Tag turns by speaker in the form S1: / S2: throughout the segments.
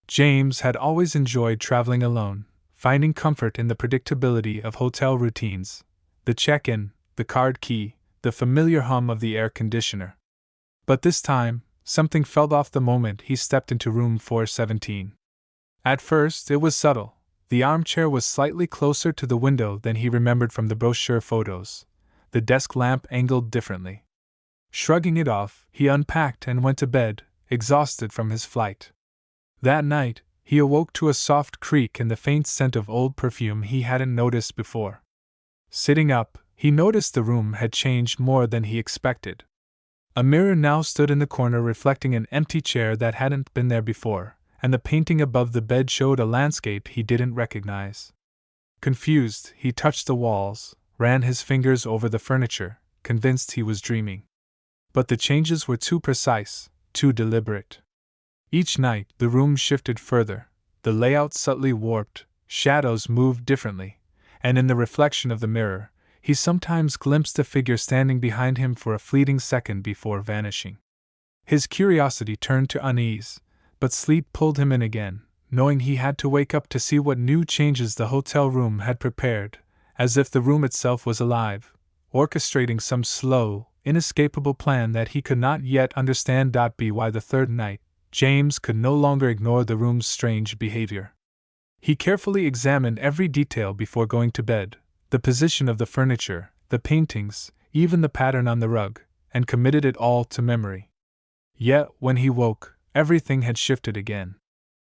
S1: James had always enjoyed traveling alone, finding comfort in the predictability of hotel routines, the check-in, the card key, the familiar hum of the air conditioner. But this time, something felt off the moment he stepped into room 417. At first, it was subtle. The armchair was slightly closer to the window than he remembered from the brochure photos, the desk lamp angled differently. Shrugging it off, he unpacked and went to bed, exhausted from his flight. That night, he awoke to a soft creak and the faint scent of old perfume he hadn't noticed before. Sitting up, he noticed the room had changed more than he expected. A mirror now stood in the corner reflecting an empty chair that hadn't been there before, and the painting above the bed showed a landscape he didn't recognize. Confused, he touched the walls, ran his fingers over the furniture, convinced he was dreaming. But the changes were too precise, too deliberate. Each night, the room shifted further, the layout subtly warped, shadows moved differently, and in the reflection of the mirror, he sometimes glimpsed a figure standing behind him for a fleeting second before vanishing. His curiosity turned to unease, but sleep pulled him in again, knowing he had to wake up to see what new changes the hotel room had prepared, as if the room itself was alive, orchestrating some slow, inescapable plan that he could not yet understand. By the third night, James could no longer ignore the room's strange behavior. He carefully examined every detail before going to bed, the position of the furniture, the paintings, even the pattern on the rug, and committed it all to memory. Yet, when he woke, everything had shifted again.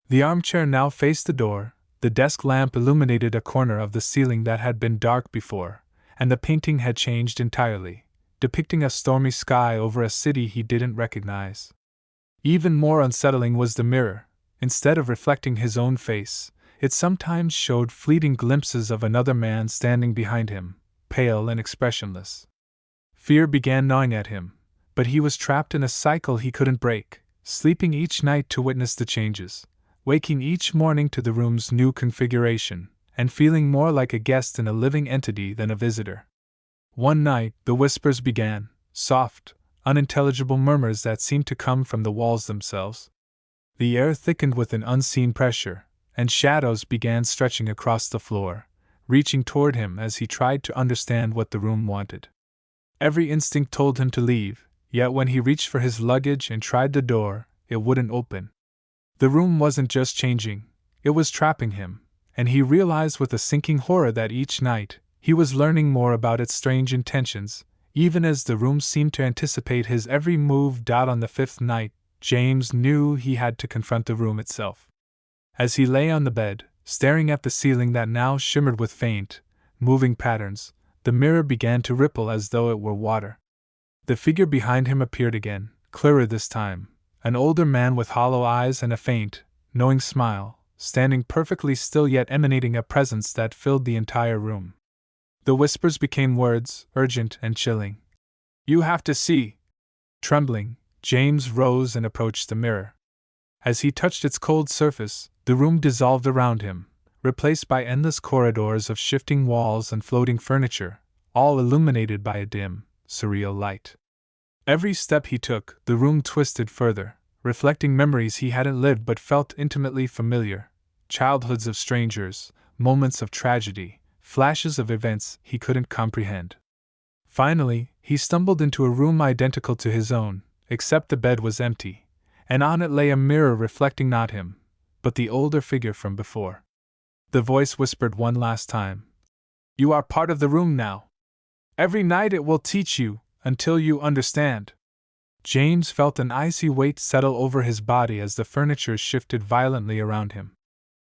S1: The armchair now faced the door, the desk lamp illuminated a corner of the ceiling that had been dark before, and the painting had changed entirely, depicting a stormy sky over a city he didn't recognize. Even more unsettling was the mirror. Instead of reflecting his own face, it sometimes showed fleeting glimpses of another man standing behind him, pale and expressionless. Fear began gnawing at him, but he was trapped in a cycle he couldn't break, sleeping each night to witness the changes, waking each morning to the room's new configuration, and feeling more like a guest in a living entity than a visitor. One night, the whispers began, soft, unintelligible murmurs that seemed to come from the walls themselves. The air thickened with an unseen pressure, and shadows began stretching across the floor, reaching toward him as he tried to understand what the room wanted. Every instinct told him to leave, yet when he reached for his luggage and tried the door, it wouldn't open. The room wasn't just changing, it was trapping him, and he realized with a sinking horror that each night, he was learning more about its strange intentions, even as the room seemed to anticipate his every move. On the fifth night, James knew he had to confront the room itself. As he lay on the bed, staring at the ceiling that now shimmered with faint, moving patterns, the mirror began to ripple as though it were water. The figure behind him appeared again, clearer this time, an older man with hollow eyes and a faint, knowing smile, standing perfectly still yet emanating a presence that filled the entire room. The whispers became words, urgent and chilling. "You have to see." Trembling, James rose and approached the mirror. As he touched its cold surface, the room dissolved around him, replaced by endless corridors of shifting walls and floating furniture, all illuminated by a dim, surreal light. Every step he took, the room twisted further, reflecting memories he hadn't lived but felt intimately familiar, childhoods of strangers, moments of tragedy, flashes of events he couldn't comprehend. Finally, he stumbled into a room identical to his own, except the bed was empty, and on it lay a mirror reflecting not him, but the older figure from before. The voice whispered one last time, "You are part of the room now. Every night it will teach you, until you understand." James felt an icy weight settle over his body as the furniture shifted violently around him.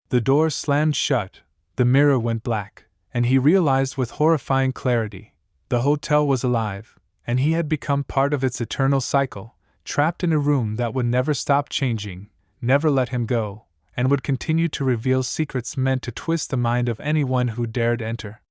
S1: The door slammed shut, the mirror went black, and he realized with horrifying clarity, the hotel was alive, and he had become part of its eternal cycle, trapped in a room that would never stop changing, never let him go, and would continue to reveal secrets meant to twist the mind of anyone who dared enter.